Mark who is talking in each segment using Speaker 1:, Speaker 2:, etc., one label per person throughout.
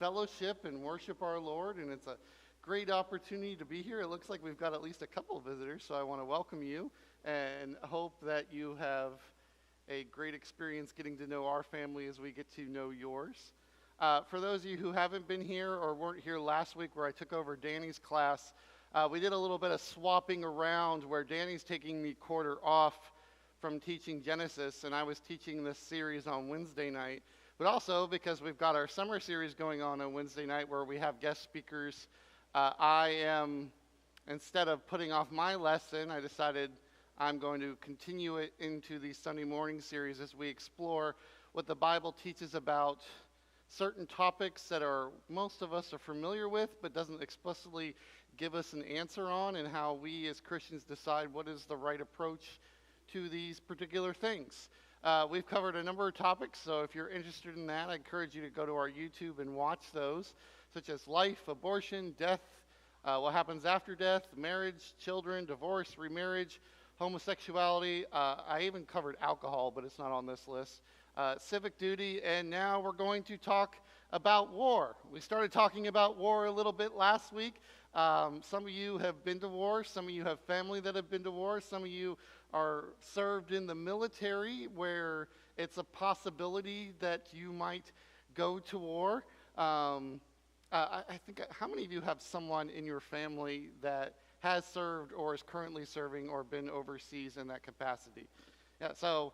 Speaker 1: fellowship and worship our Lord, and it's a great opportunity to be here. It looks like we've got at least a couple of visitors, so I want to welcome you and hope that you have a great experience getting to know our family as we get to know yours. For those of you who haven't been here or weren't here last week where I took over Danny's class, we did a little bit of swapping around where Danny's taking the quarter off from teaching Genesis, and I was teaching this series on Wednesday night. But also because we've got our summer series going on Wednesday night where we have guest speakers, instead of putting off my lesson, I decided I'm going to continue it into the Sunday morning series as we explore what the Bible teaches about certain topics that most of us are familiar with, but doesn't explicitly give us an answer on, and how we as Christians decide what is the right approach to these particular things. We've covered a number of topics, so if you're interested in that, I encourage you to go to our YouTube and watch those, such as life, abortion, death, what happens after death, marriage, children, divorce, remarriage, homosexuality. I even covered alcohol, but it's not on this list. Civic duty, and now we're going to talk about war. We started talking about war a little bit last week. Some of you have been to war. Some of you have family that have been to war. Some of you are served in the military where it's a possibility that you might go to war. I think, how many of you have someone in your family that has served or is currently serving or been overseas in that capacity? Yeah, so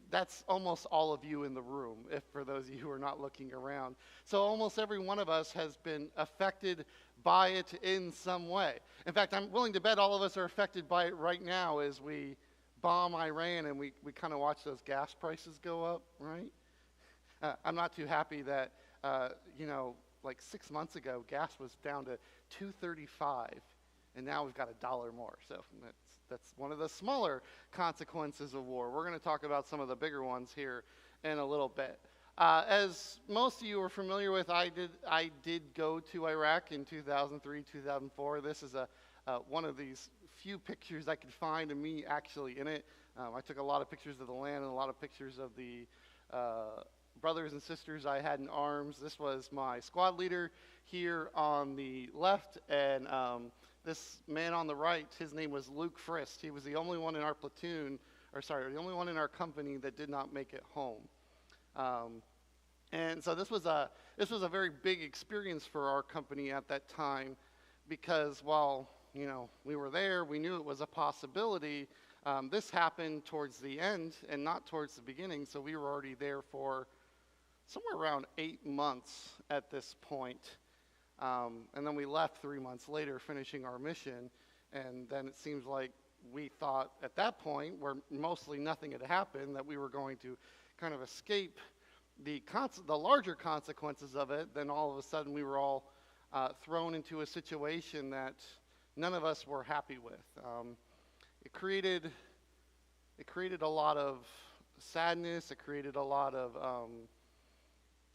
Speaker 1: that's almost all of you in the room, if for those of you who are not looking around. So almost every one of us has been affected by it in some way. In fact, I'm willing to bet all of us are affected by it right now as we bomb Iran and we kind of watch those gas prices go up, right? I'm not too happy that, like 6 months ago, gas was down to $2.35, and now we've got $1 more. So that's one of the smaller consequences of war. We're going to talk about some of the bigger ones here in a little bit. As most of you are familiar with, I did go to Iraq in 2003, 2004. This is one of these few pictures I could find of me actually in it. I took a lot of pictures of the land and a lot of pictures of the brothers and sisters I had in arms. This was my squad leader here on the left, and this man on the right, his name was Luke Frist. He was the only one in our platoon, the only one in our company that did not make it home. And so this was a very big experience for our company at that time, because while we were there, we knew it was a possibility. This happened towards the end and not towards the beginning, so we were already there for somewhere around 8 months at this point. And then we left 3 months later, finishing our mission, and then it seems like we thought at that point, where mostly nothing had happened, that we were going to kind of escape the larger consequences of it. Then all of a sudden we were all thrown into a situation that none of us were happy with. It created a lot of sadness. It created a lot of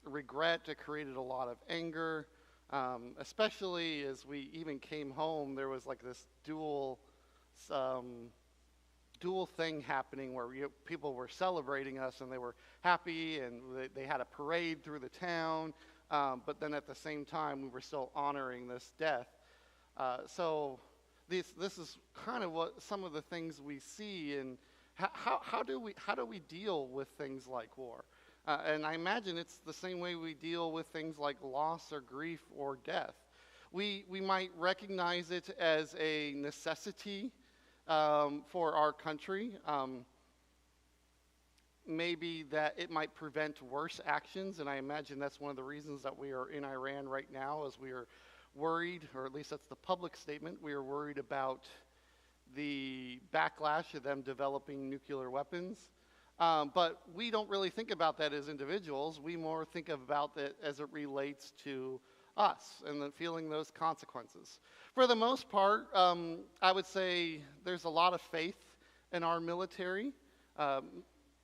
Speaker 1: regret. It created a lot of anger. Especially as we even came home, there was like this dual thing happening where people were celebrating us and they were happy and they had a parade through the town, but then at the same time we were still honoring this death. So this is kind of what some of the things we see, and how do we deal with things like war? And I imagine it's the same way we deal with things like loss or grief or death. We might recognize it as a necessity for our country. Maybe that it might prevent worse actions, and I imagine that's one of the reasons that we are in Iran right now, as we are worried, or at least that's the public statement, we are worried about the backlash of them developing nuclear weapons. But we don't really think about that as individuals. We more think about that as it relates to us and then feeling those consequences. For the most part, I would say there's a lot of faith in our military.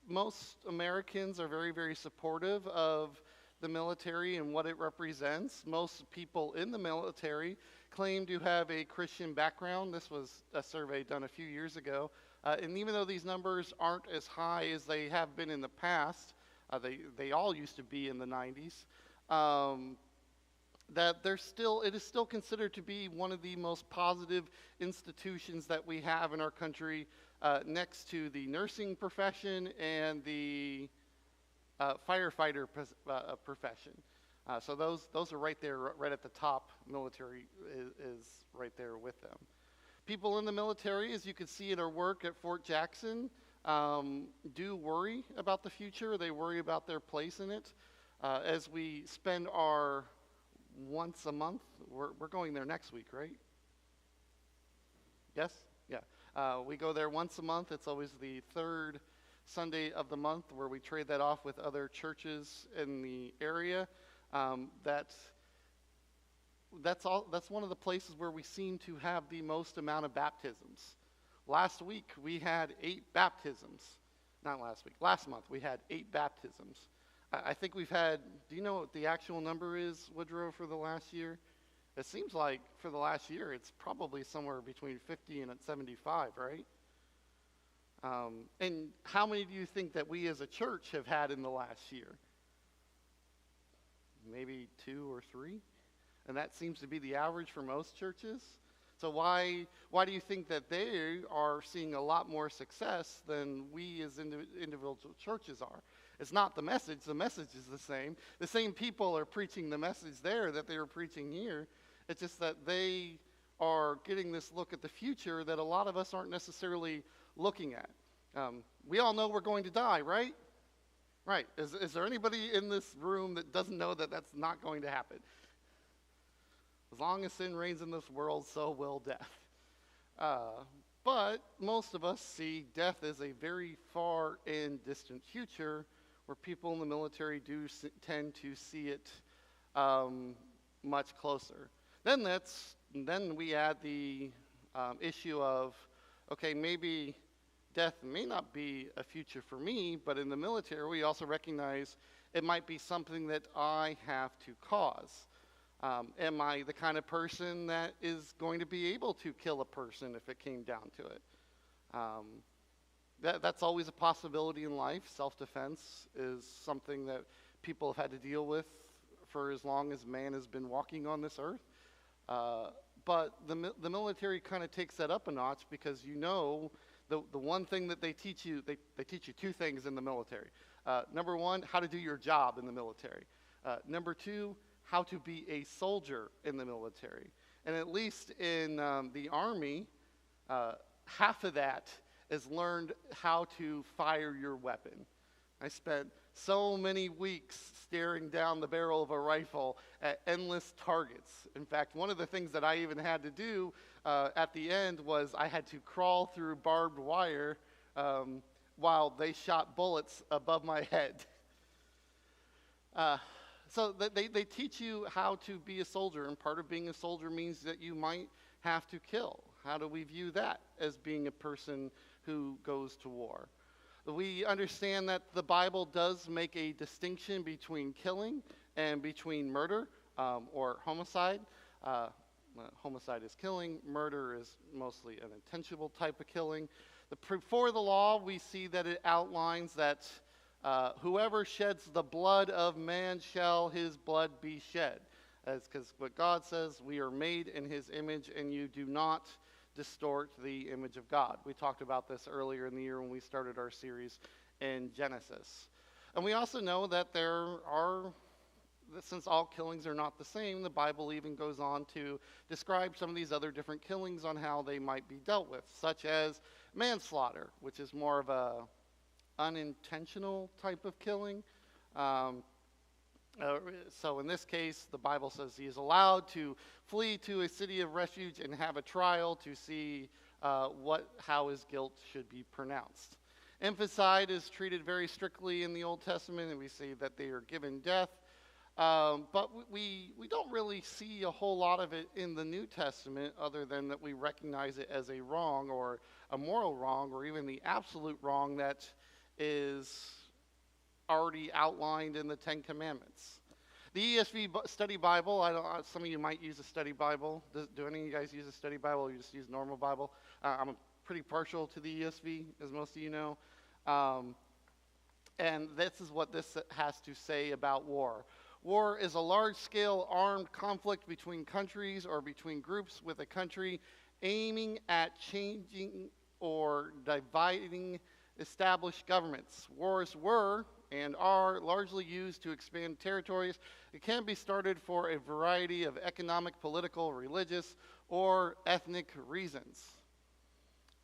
Speaker 1: Most Americans are very, very supportive of the military and what it represents. Most people in the military claim to have a Christian background. This was a survey done a few years ago. And even though these numbers aren't as high as they have been in the past, they all used to be in the 90s, that it is still considered to be one of the most positive institutions that we have in our country, next to the nursing profession and the firefighter profession. So those are right there, right at the top. Military is right there with them. People in the military, as you can see at our work at Fort Jackson, do worry about the future. They worry about their place in it. As we spend our once a month, we're going there next week, right? Yes? Yeah. We go there once a month. It's always the third Sunday of the month, where we trade that off with other churches in the area. That's one of the places where we seem to have the most amount of baptisms. Last week we had 8 baptisms. Not last week. Last month we had 8 baptisms. I think we've had, do you know what the actual number is, Woodrow, for the last year? It seems like for the last year it's probably somewhere between 50 and 75, right? And how many do you think that we as a church have had in the last year? Maybe 2 or 3? And that seems to be the average for most churches. So why do you think that they are seeing a lot more success than we as individual churches are? It's not the message is the same. The same people are preaching the message there that they were preaching here. It's just that they are getting this look at the future that a lot of us aren't necessarily looking at. We all know we're going to die, right? Right. Is there anybody in this room that doesn't know that that's not going to happen? As long as sin reigns in this world, so will death. But most of us see death as a very far and distant future, where people in the military do tend to see it much closer. Then we add the issue of, okay, maybe death may not be a future for me, but in the military we also recognize it might be something that I have to cause. Am I the kind of person that is going to be able to kill a person if it came down to it? That's always a possibility in life. Self-defense is something that people have had to deal with for as long as man has been walking on this earth. But the military kind of takes that up a notch, because you know the one thing that they teach you, they teach you 2 things in the military. Number 1, how to do your job in the military. Number 2, how to be a soldier in the military. And at least in the Army, half of that is learned how to fire your weapon. I spent so many weeks staring down the barrel of a rifle at endless targets. In fact, one of the things that I even had to do at the end was I had to crawl through barbed wire while they shot bullets above my head. So they teach you how to be a soldier, and part of being a soldier means that you might have to kill. How do we view that as being a person who goes to war? We understand that the Bible does make a distinction between killing and between murder or homicide. Homicide is killing. Murder is mostly an intentional type of killing. Before the law, we see that it outlines that whoever sheds the blood of man shall his blood be shed. That's because what God says, we are made in his image, and you do not distort the image of God. We talked about this earlier in the year when we started our series in Genesis. And we also know that since all killings are not the same, the Bible even goes on to describe some of these other different killings on how they might be dealt with, such as manslaughter, which is more of a unintentional type of killing. So in this case, the Bible says he is allowed to flee to a city of refuge and have a trial to see how his guilt should be pronounced. Infanticide is treated very strictly in the Old Testament, and we see that they are given death. But we don't really see a whole lot of it in the New Testament, other than that we recognize it as a wrong, or a moral wrong, or even the absolute wrong that is already outlined in the 10 Commandments. The ESV Study Bible, some of you might use a study Bible. Do any of you guys use a study Bible, or you just use normal Bible? I'm pretty partial to the ESV, as most of you know. And this is what this has to say about war. War is a large-scale armed conflict between countries or between groups with a country aiming at changing or dividing established governments. Wars were and are largely used to expand territories. It can be started for a variety of economic, political, religious, or ethnic reasons.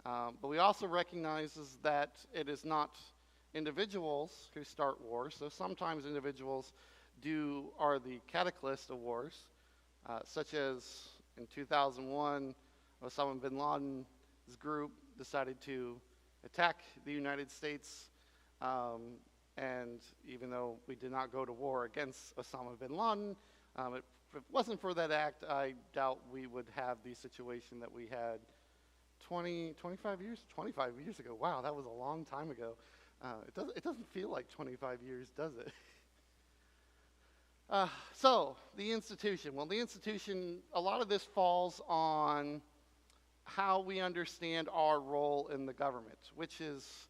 Speaker 1: But we also recognize that it is not individuals who start wars. So sometimes individuals are the catalyst of wars, such as in 2001, Osama bin Laden's group decided to attack the United States. And even though we did not go to war against Osama bin Laden, if it wasn't for that act, I doubt we would have the situation that we had 25 years ago. Wow, that was a long time ago. It doesn't feel like 25 years, does it? So, the institution. Well, the institution, a lot of this falls on how we understand our role in the government, which is,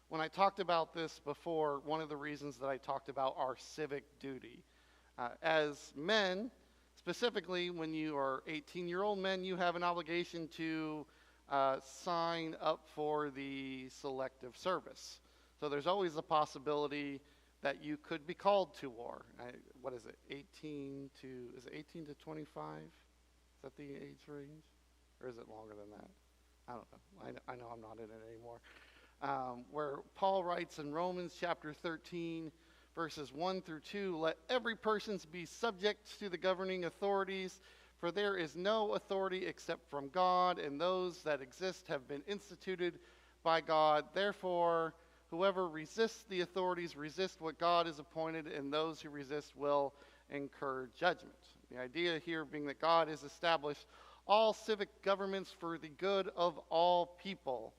Speaker 1: when I talked about this before, one of the reasons that I talked about our civic duty. As men, specifically when you are 18-year-old men, you have an obligation to sign up for the selective service. So there's always a possibility that you could be called to war. What is it, 18 to 25? Is that the age range? Or is it longer than that? I don't know. I know I'm not in it anymore. Where Paul writes in Romans chapter 13, verses 1 through 2, let every person be subject to the governing authorities, for there is no authority except from God, and those that exist have been instituted by God. Therefore, whoever resists the authorities resists what God has appointed, and those who resist will incur judgment. The idea here being that God has established all civic governments for the good of all people,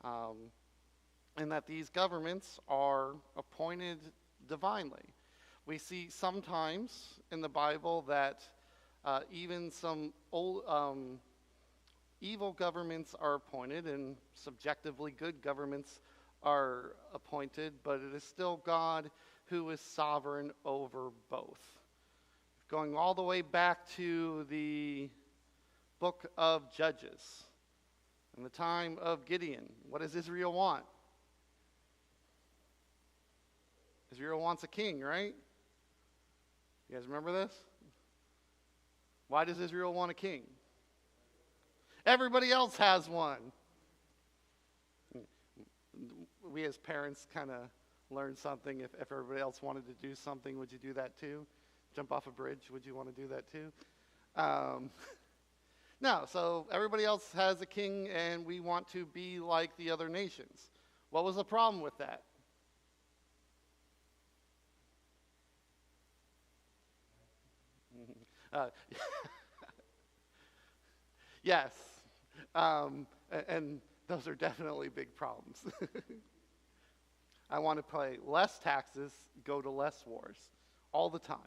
Speaker 1: and that these governments are appointed divinely. We see sometimes in the Bible that even some old, evil governments are appointed, and subjectively good governments are appointed, but it is still God who is sovereign over both. Going all the way back to the book of Judges, in the time of Gideon, what does Israel want? Israel wants a king, right? You guys remember this? Why does Israel want a king? Everybody else has one. We as parents kind of learn something. If everybody else wanted to do something, would you do that too? Jump off a bridge, would you want to do that too? No, so everybody else has a king, and we want to be like the other nations. What was the problem with that? Yes, and those are definitely big problems. I want to pay less taxes, go to less wars, all the time.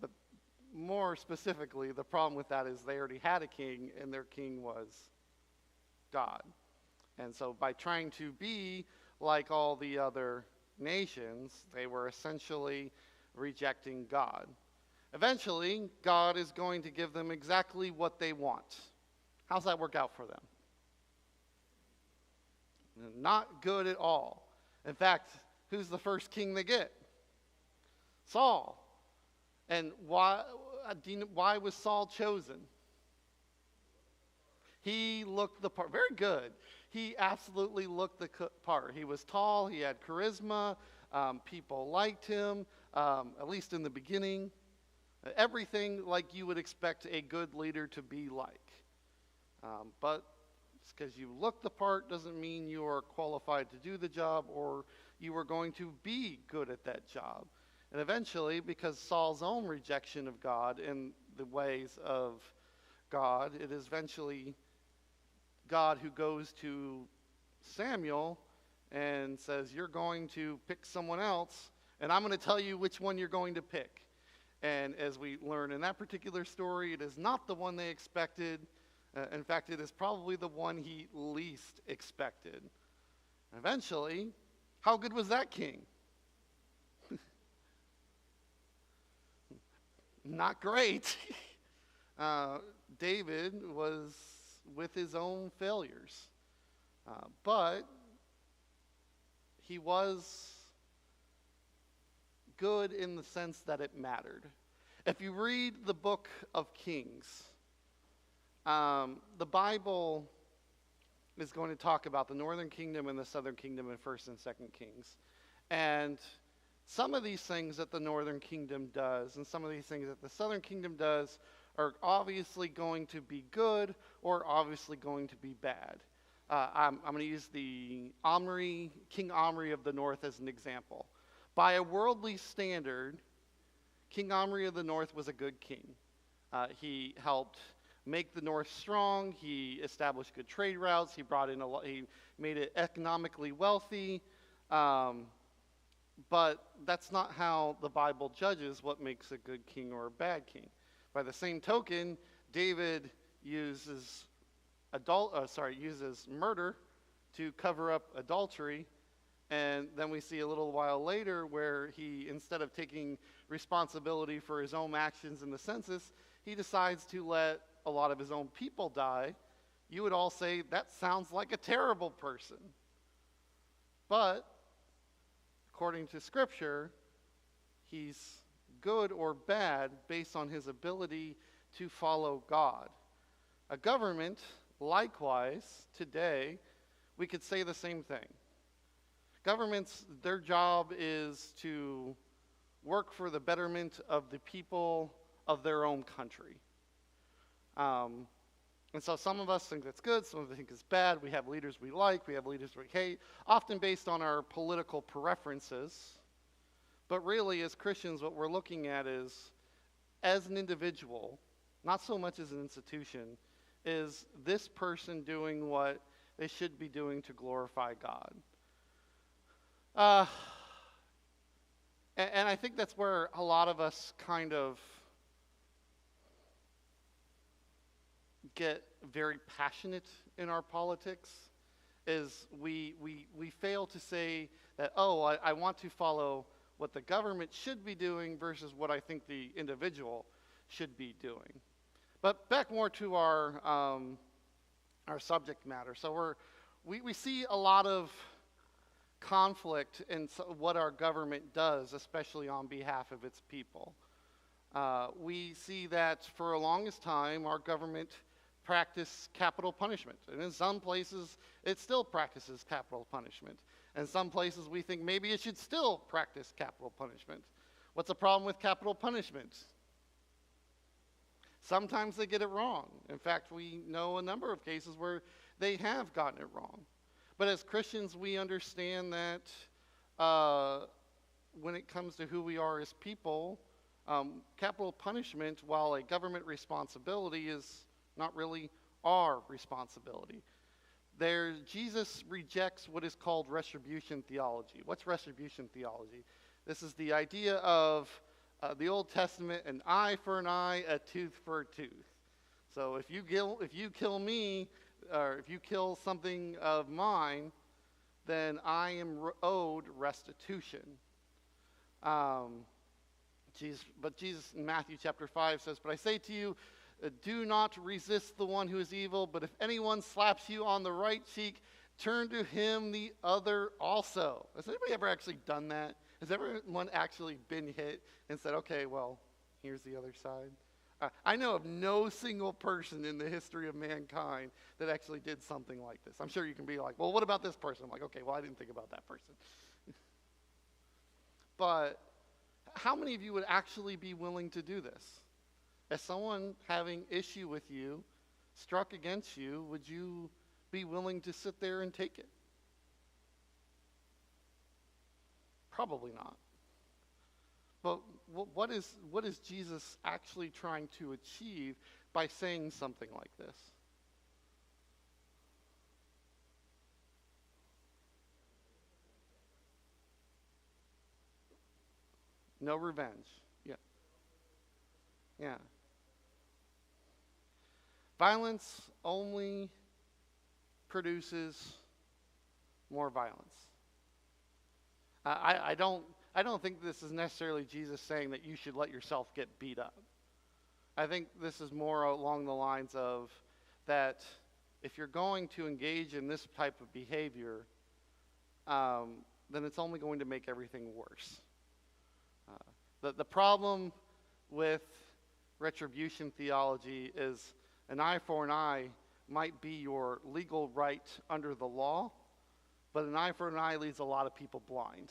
Speaker 1: But more specifically, the problem with that is they already had a king, and their king was God. And so by trying to be like all the other nations, they were essentially rejecting God. Eventually, God is going to give them exactly what they want. How's that work out for them? Not good at all. In fact, who's the first king they get? Saul. And why was Saul chosen? He looked the part. Very good. He absolutely looked the part. He was tall. He had charisma. People liked him, at least in the beginning. Everything like you would expect a good leader to be like. But because you look the part doesn't mean you are qualified to do the job, or you are going to be good at that job. And eventually, because Saul's own rejection of God and the ways of God, it is eventually God who goes to Samuel and says, you're going to pick someone else, and I'm going to tell you which one you're going to pick. And as we learn in that particular story, it is not the one they expected. In fact, it is probably the one he least expected. Eventually, how good was that king? not great. David was with his own failures, but he was good in the sense that it mattered. If you read the book of Kings, the Bible is going to talk about the northern kingdom and the southern kingdom in 1st and 2nd Kings. And some of these things that the northern kingdom does and some of these things that the southern kingdom does are obviously going to be good or obviously going to be bad. I'm going to use the King Omri of the north as an example. By a worldly standard, King Omri of the north was a good king. He helped make the north strong. He established good trade routes. He he made it economically wealthy. But that's not how the Bible judges what makes a good king or a bad king. By the same token, David uses murder to cover up adultery. And then we see a little while later where he, instead of taking responsibility for his own actions in the census, he decides to let a lot of his own people die. You would all say, that sounds like a terrible person. But according to Scripture, he's good or bad based on his ability to follow God. A government, likewise, today, we could say the same thing. Governments, their job is to work for the betterment of the people of their own country. And so some of us think that's good, some of us think it's bad. We have leaders we like, we have leaders we hate, often based on our political preferences. But really, as Christians, what we're looking at is, as an individual, not so much as an institution, is this person doing what they should be doing to glorify God? And I think that's where a lot of us kind of get very passionate in our politics, is we fail to say that, I want to follow what the government should be doing versus what I think the individual should be doing. But back more to our subject matter. So we see a lot of conflict in what our government does, especially on behalf of its people. We see that for the longest time, our government practiced capital punishment. And in some places, it still practices capital punishment. And some places we think maybe it should still practice capital punishment. What's the problem with capital punishment? Sometimes they get it wrong. In fact, we know a number of cases where they have gotten it wrong. But as Christians, we understand that when it comes to who we are as people, capital punishment, while a government responsibility, is not really our responsibility. Jesus rejects what is called retribution theology. What's retribution theology? This is the idea of the Old Testament, an eye for an eye, a tooth for a tooth. So if you kill me, or if you kill something of mine, then I am owed restitution. But Jesus in Matthew chapter 5 says, "But I say to you, do not resist the one who is evil, but if anyone slaps you on the right cheek, turn to him the other also." Has anybody ever actually done that? Has everyone actually been hit and said, okay, well, here's the other side? I know of no single person in the history of mankind that actually did something like this. I'm sure you can be like, well, what about this person? I'm like, okay, well, I didn't think about that person. But how many of you would actually be willing to do this? As someone having issue with you, struck against you, would you be willing to sit there and take it? Probably not. But what is Jesus actually trying to achieve by saying something like this? No revenge. Yeah. Yeah. Violence only produces more violence. I don't think this is necessarily Jesus saying that you should let yourself get beat up. I think this is more along the lines of that if you're going to engage in this type of behavior, then it's only going to make everything worse. The problem with retribution theology is an eye for an eye might be your legal right under the law, but an eye for an eye leaves a lot of people blind.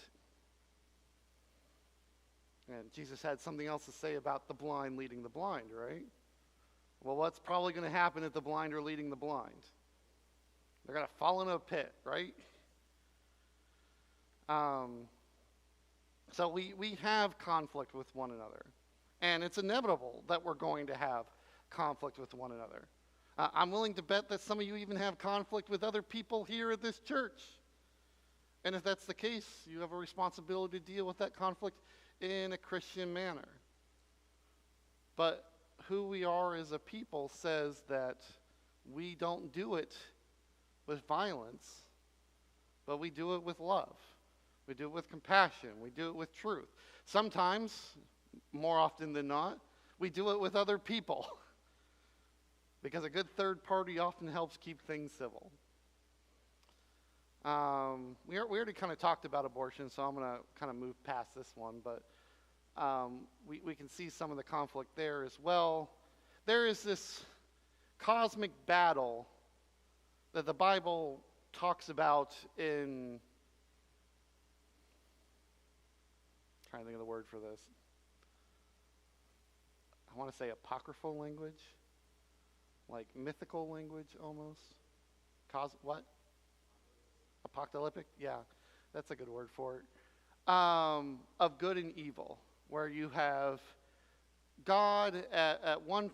Speaker 1: And Jesus had something else to say about the blind leading the blind, right? Well, what's probably going to happen if the blind are leading the blind? They're going to fall into a pit, right? So we have conflict with one another. And it's inevitable that we're going to have conflict with one another. I'm willing to bet that some of you even have conflict with other people here at this church. And if that's the case, you have a responsibility to deal with that conflict in a Christian manner. But who we are as a people says that we don't do it with violence, but we do it with love. We do it with compassion. We do it with truth. Sometimes, more often than not, we do it with other people. Because a good third party often helps keep things civil. We already kind of talked about abortion, so I'm going to kind of move past this one. But we can see some of the conflict there as well. There is this cosmic battle that the Bible talks about in... I'm trying to think of the word for this. I want to say apocryphal language. Like mythical language almost. What? Apocalyptic? Yeah, that's a good word for it. Of good and evil, where you have God at one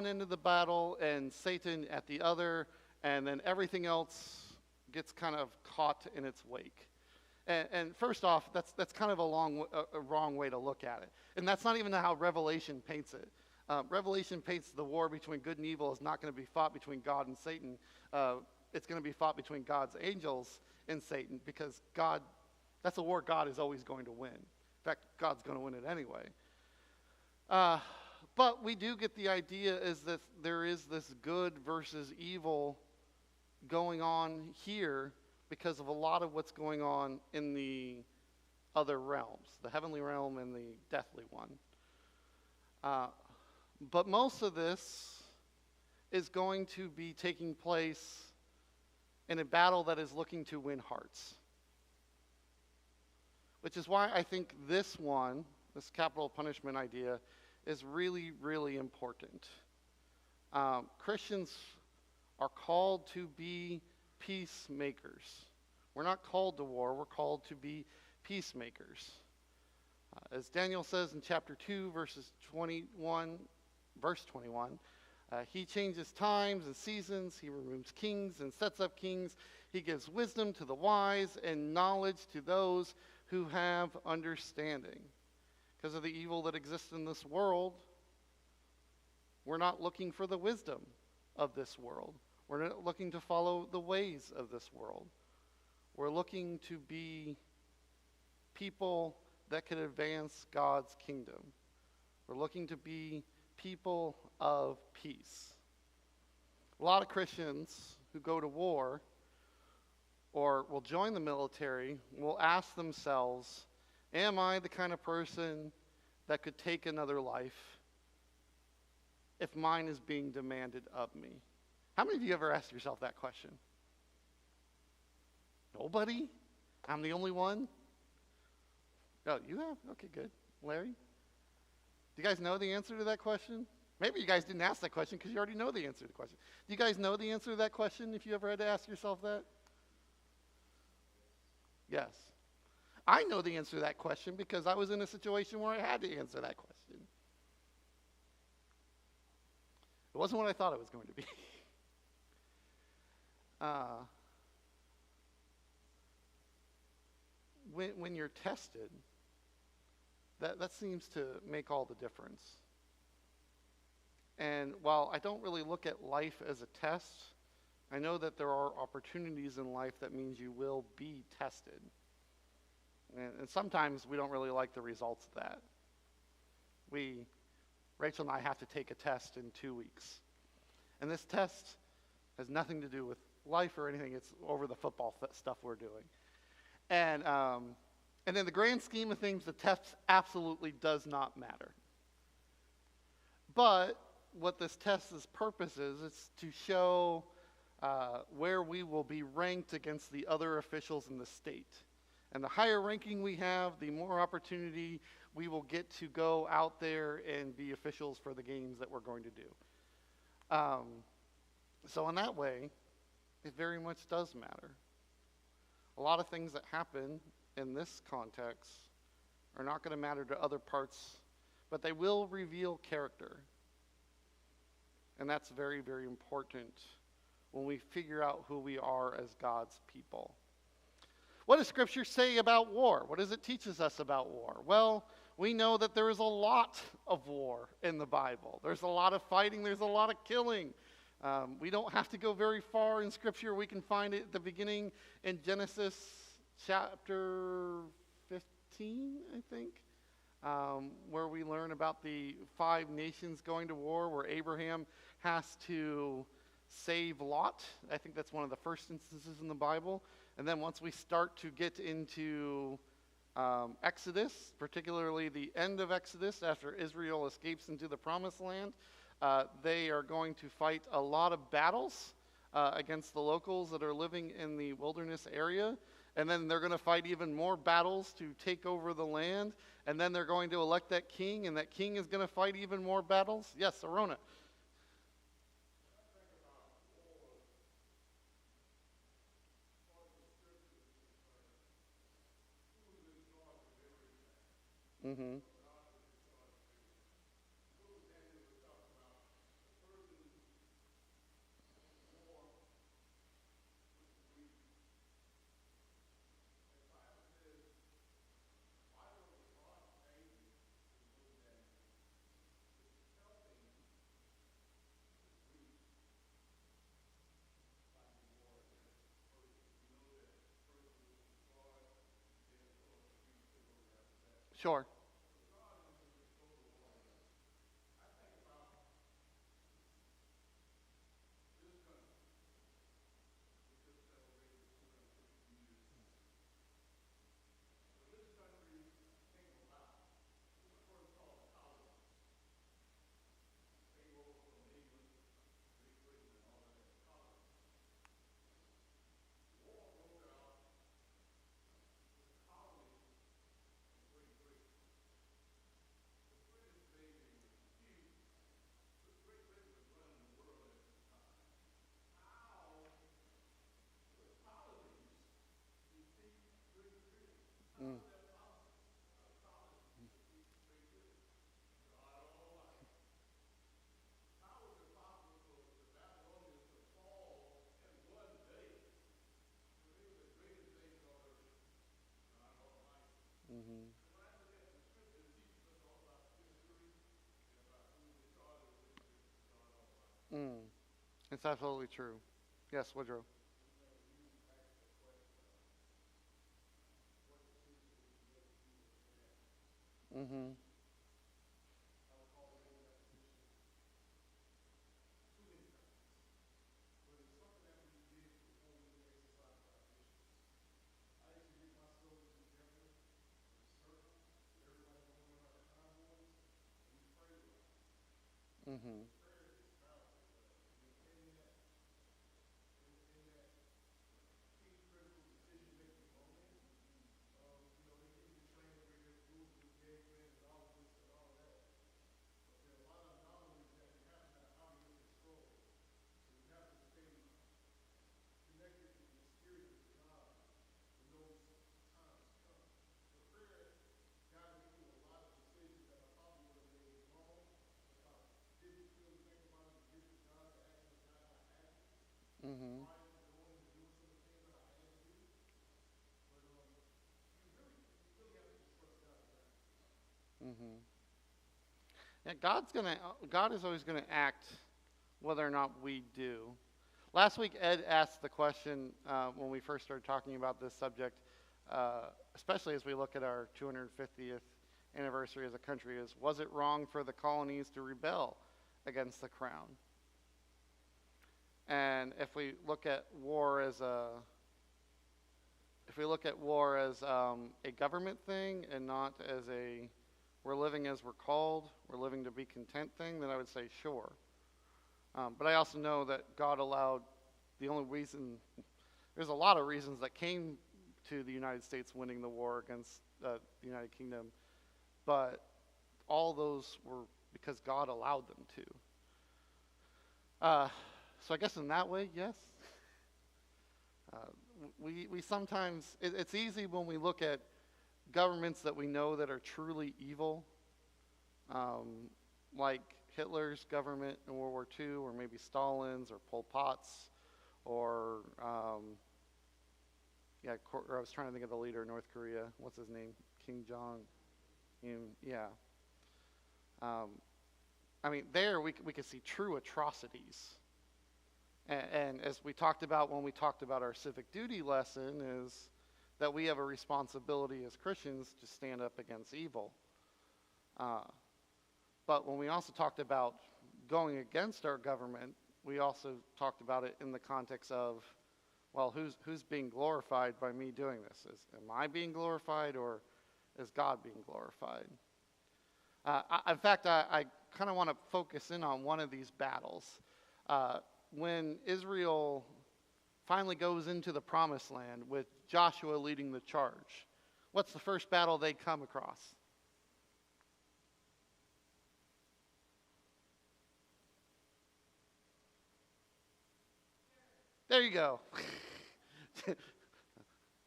Speaker 1: end of the battle and Satan at the other, and then everything else gets kind of caught in its wake. And first off, that's kind of a wrong way to look at it. And that's not even how Revelation paints it. Revelation paints the war between good and evil is not going to be fought between God and Satan. It's going to be fought between God's angels and Satan, because that's a war God is always going to win. In fact, God's going to win it anyway. But we do get the idea is that there is this good versus evil going on here because of a lot of what's going on in the other realms, the heavenly realm and the deathly one. But most of this is going to be taking place in a battle that is looking to win hearts. Which is why I think this capital punishment idea, is really, really important. Christians are called to be peacemakers. We're not called to war, we're called to be peacemakers. As Daniel says in chapter 2, verse 21, he changes times and seasons, he removes kings and sets up kings, he gives wisdom to the wise and knowledge to those who have understanding. Because of the evil that exists in this world, we're not looking for the wisdom of this world. We're not looking to follow the ways of this world. We're looking to be people that can advance God's kingdom. We're looking to be people of peace. A lot of Christians who go to war or will join the military will ask themselves, am I the kind of person that could take another life if mine is being demanded of me? How many of you ever asked yourself that question? Nobody? I'm the only one? Oh, you have? Okay, good. Larry? Do you guys know the answer to that question? Maybe you guys didn't ask that question because you already know the answer to the question. Do you guys know the answer to that question if you ever had to ask yourself that? Yes. I know the answer to that question because I was in a situation where I had to answer that question. It wasn't what I thought it was going to be. When you're tested, that seems to make all the difference. And while I don't really look at life as a test, I know that there are opportunities in life that means you will be tested. And sometimes we don't really like the results of that. We Rachel and I have to take a test in 2 weeks. And this test has nothing to do with life or anything. It's over the football stuff we're doing. And in the grand scheme of things, the test absolutely does not matter. But what this test's purpose is to show where we will be ranked against the other officials in the state. And the higher ranking we have, the more opportunity we will get to go out there and be officials for the games that we're going to do. So in that way, it very much does matter. A lot of things that happen in this context are not going to matter to other parts, but they will reveal character. And that's very, very important when we figure out who we are as God's people. What does Scripture say about war? What does it teach us about war? Well, we know that there is a lot of war in the Bible. There's a lot of fighting. There's a lot of killing. We don't have to go very far in Scripture. We can find it at the beginning in Genesis chapter 15, I think, where we learn about the 5 nations going to war, where Abraham has to save Lot. I think that's one of the first instances in the Bible. And then once we start to get into Exodus, particularly the end of Exodus, after Israel escapes into the Promised Land, they are going to fight a lot of battles against the locals that are living in the wilderness area. And then they're going to fight even more battles to take over the land. And then they're going to elect that king, and that king is going to fight even more battles. Yes, Arona. Mm-hmm. Sure. Mm. Mm-hmm. Mm. It's absolutely true. Yes, Woodrow. Mm-hmm. Mm-hmm. Mm-hmm. Mm-hmm. Yeah, God is always gonna act whether or not we do. Last week, Ed asked the question when we first started talking about this subject, especially as we look at our 250th anniversary as a country is, was it wrong for the colonies to rebel against the crown? And if we look at war as a government thing and not as a we're living as we're called, we're living to be content thing, then I would say sure. But I also know that God allowed the only reason, there's a lot of reasons that came to the United States winning the war against the United Kingdom, but all those were because God allowed them to. So I guess in that way, yes. We sometimes, it's easy when we look at governments that we know that are truly evil, like Hitler's government in World War II, or maybe Stalin's, or Pol Pot's, or or I was trying to think of the leader in North Korea. What's his name? Kim Jong-un. Yeah. I mean, there we could see true atrocities. And as we talked about when we talked about our civic duty lesson, is that we have a responsibility as Christians to stand up against evil. But when we also talked about going against our government, we also talked about it in the context of, well, who's being glorified by me doing this? Am I being glorified, or is God being glorified? In fact, I kind of want to focus in on one of these battles. When Israel finally goes into the promised land with Joshua leading the charge, what's the first battle they come across? There you go.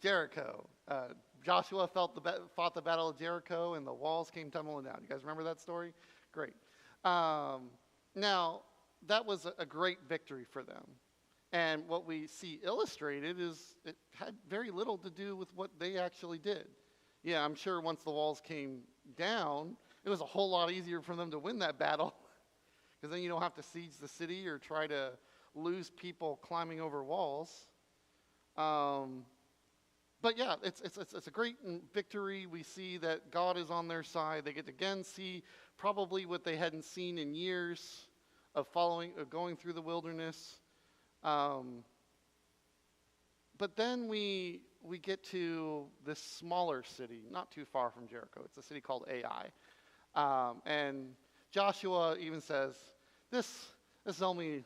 Speaker 1: Jericho. Joshua fought the battle of Jericho, and the walls came tumbling down. You guys remember that story? Great. Now, that was a great victory for them. And what we see illustrated is it had very little to do with what they actually did. Yeah, I'm sure once the walls came down, it was a whole lot easier for them to win that battle, because then you don't have to siege the city or try to lose people climbing over walls. But yeah, it's a great victory. We see that God is on their side. They get to again see probably what they hadn't seen in years of going through the wilderness. But then we get to this smaller city, not too far from Jericho. It's a city called Ai. And Joshua even says, this is only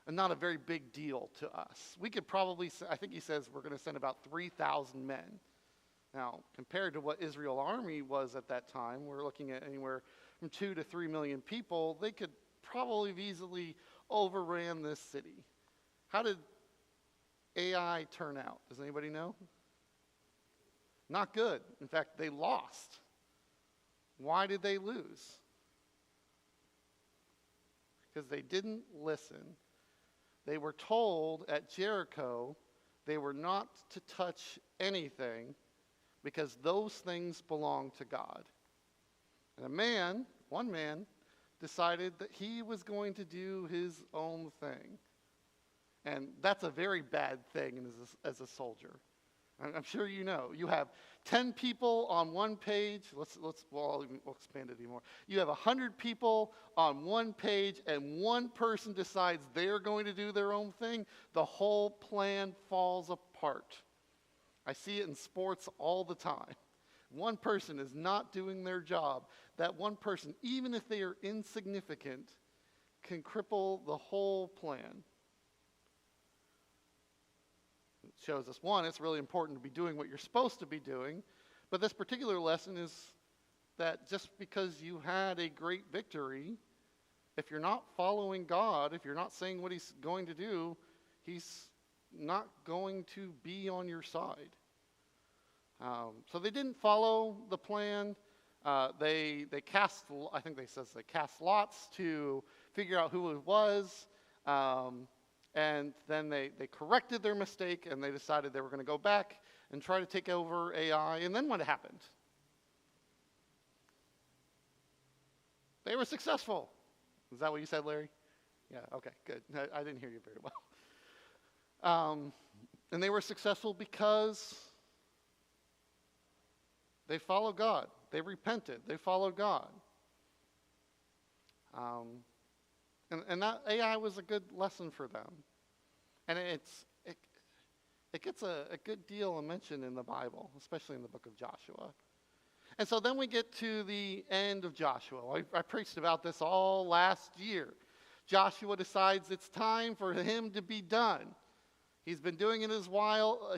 Speaker 1: not a very big deal to us. We could probably, I think he says we're going to send about 3,000 men. Now, compared to what Israel's army was at that time, we're looking at anywhere from 2 to 3 million people. They could probably have easily overran this city. How did Ai turn out? Does anybody know? Not good. In fact, they lost. Why did they lose? Because they didn't listen. They were told at Jericho they were not to touch anything because those things belong to God. And one man, decided that he was going to do his own thing. And that's a very bad thing as a soldier. I'm sure you know. You have 10 people on one page. I'll expand it even more. You have 100 people on one page, and one person decides they're going to do their own thing. The whole plan falls apart. I see it in sports all the time. One person is not doing their job. That one person, even if they are insignificant, can cripple the whole plan. It shows us, one, it's really important to be doing what you're supposed to be doing. But this particular lesson is that just because you had a great victory, if you're not following God, if you're not saying what he's going to do, he's not going to be on your side. So they didn't follow the plan. They cast, I think they cast lots to figure out who it was. And then they corrected their mistake, and they decided they were going to go back and try to take over Ai. And then what happened? They were successful. Is that what you said, Larry? Yeah, okay, good. I didn't hear you very well. And they were successful because they followed God. They repented. They followed God. And that Ai was a good lesson for them. And it gets a good deal of mention in the Bible, especially in the book of Joshua. And so then we get to the end of Joshua. I preached about this all last year. Joshua decides it's time for him to be done. He's been doing it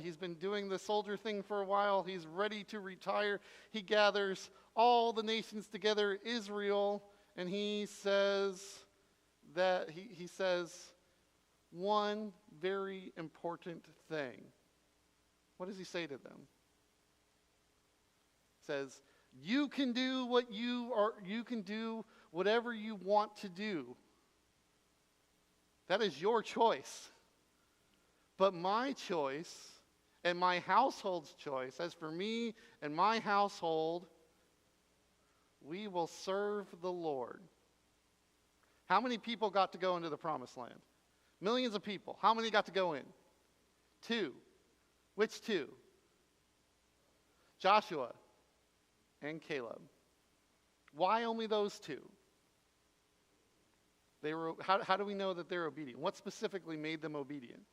Speaker 1: he's been doing the soldier thing for a while. He's ready to retire. He gathers all the nations together, Israel, and he says one very important thing. What does he say to them? He says, you can do whatever you want to do. That is your choice. But my choice and my household's choice, as for me and my household, we will serve the Lord. How many people got to go into the promised land? Millions of people. How many got to go in? 2. Which 2? Joshua and Caleb. Why only those 2? How do we know that they're obedient? What specifically made them obedient?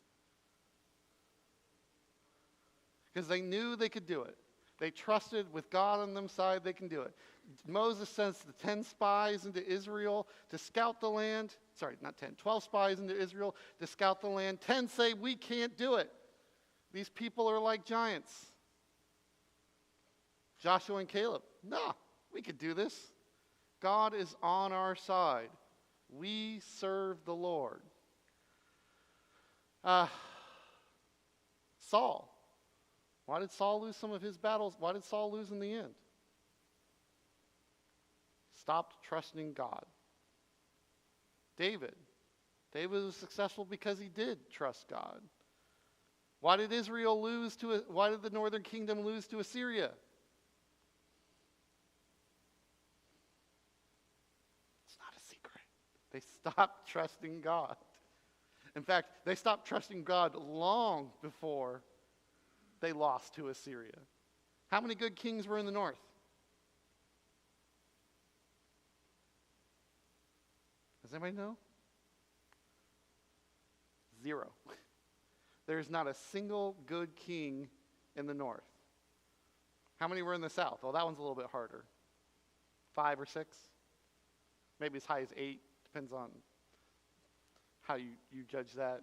Speaker 1: Because they knew they could do it. They trusted with God on their side, they can do it. Moses sends the 10 spies into Israel to scout the land. Sorry, not 10, 12 spies into Israel to scout the land. 10 say, we can't do it. These people are like giants. Joshua and Caleb, no, we could do this. God is on our side. We serve the Lord. Saul. Why did Saul lose some of his battles? Why did Saul lose in the end? Stopped trusting God. David. David was successful because he did trust God. Why did why did the northern kingdom lose to Assyria? It's not a secret. They stopped trusting God. In fact, they stopped trusting God long before they lost to Assyria. How many good kings were in the north? Does anybody know? 0. There's not a single good king in the north. How many were in the south? Well, that one's a little bit harder. 5 or 6? Maybe as high as 8. Depends on how you judge that.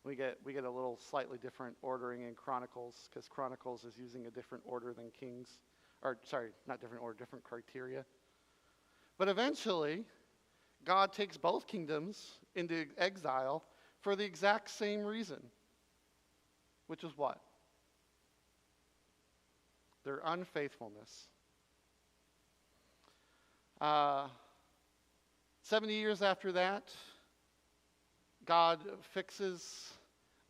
Speaker 1: We get a little slightly different ordering in Chronicles, because Chronicles is using a different order than Kings. Or, sorry, not different order, different criteria. But eventually, God takes both kingdoms into exile for the exact same reason. Which is what? Their unfaithfulness. 70 years after that, God fixes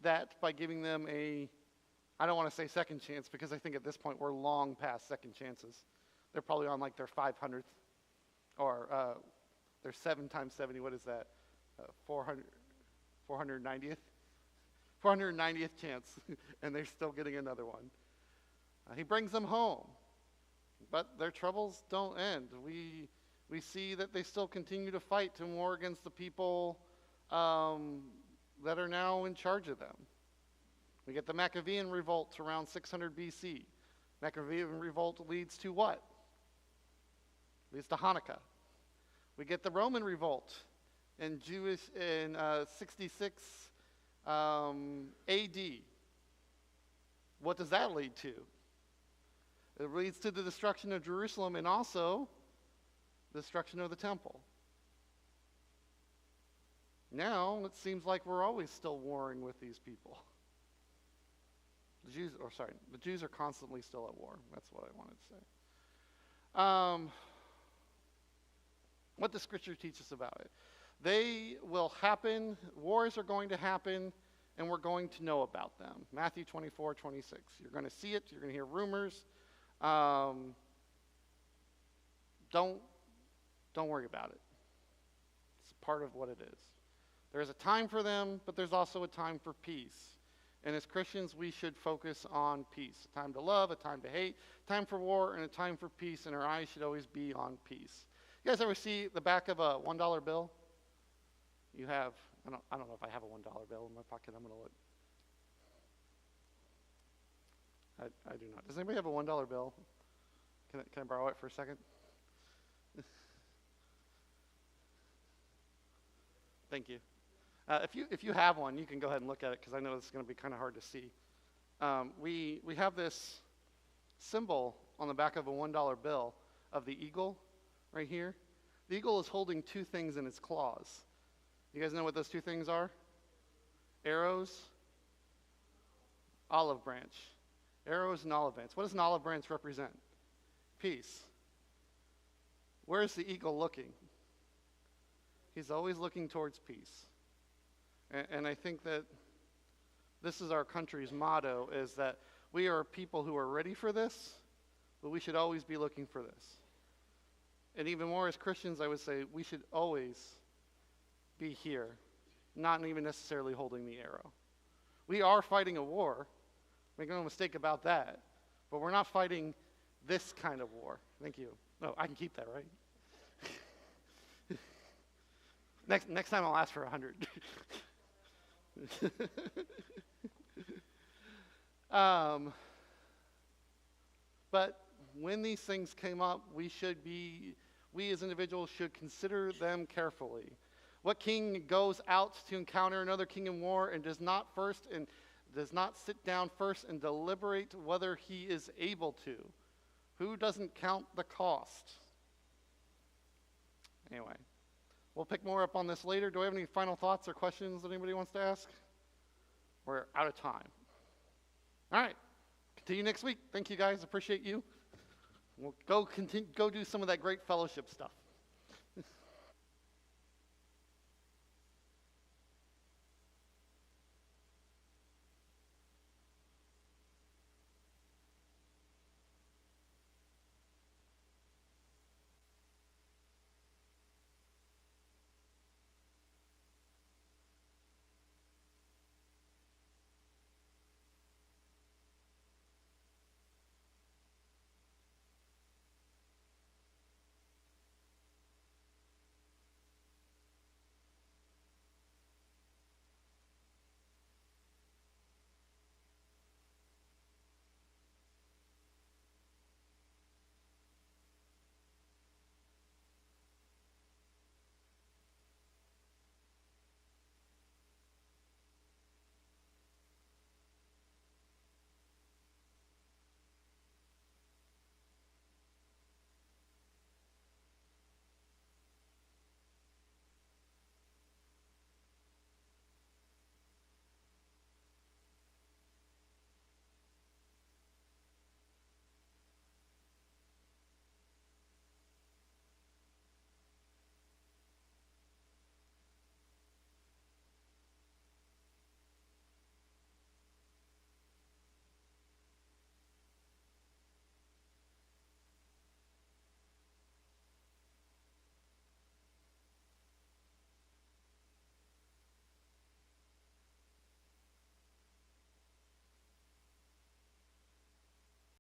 Speaker 1: that by giving them I don't want to say second chance, because I think at this point we're long past second chances. They're probably on like their 500th, or their 7 times 70, what is that? 490th? 490th chance, and they're still getting another one. He brings them home, but their troubles don't end. We see that they still continue to fight to war against the people that are now in charge of them. We get the Maccabean revolt around 600 BC. Maccabean revolt leads to what? Leads to Hanukkah. We get the Roman revolt in 66 AD. What does that lead to? It leads to the destruction of Jerusalem and also the destruction of the temple. Now, it seems like we're always still warring with these people. The Jews are constantly still at war. That's what I wanted to say. What does Scripture teach us about it? They will happen, wars are going to happen, and we're going to know about them. Matthew 24:26. You're going to see it, you're going to hear rumors. Don't worry about it. It's part of what it is. There's a time for them, but there's also a time for peace. And as Christians, we should focus on peace. A time to love, a time to hate, time for war, and a time for peace, and our eyes should always be on peace. You guys ever see the back of a $1 bill? You have, I don't know if I have a $1 bill in my pocket. I'm going to look. I do not. Does anybody have a $1 bill? Can I borrow it for a second? Thank you. If you have one, you can go ahead and look at it because I know it's going to be kind of hard to see. We have this symbol on the back of a $1 bill of the eagle right here. The eagle is holding two things in its claws. You guys know what those two things are? Arrows, olive branch. Arrows and olive branch. What does an olive branch represent? Peace. Where's the eagle looking? He's always looking towards peace. And I think that this is our country's motto, is that we are people who are ready for this, but we should always be looking for this. And even more as Christians, I would say we should always be here, not even necessarily holding the arrow. We are fighting a war. Make no mistake about that. But we're not fighting this kind of war. Thank you. No, I can keep that, right? Next time I'll ask for 100. But when these things came up, we as individuals should consider them carefully. What king goes out to encounter another king in war and does not sit down first and deliberate whether he is able to? Who doesn't count the cost? Anyway, we'll pick more up on this later. Do I have any final thoughts or questions that anybody wants to ask? We're out of time. All right, continue next week. Thank you guys, appreciate you. We'll go do some of that great fellowship stuff.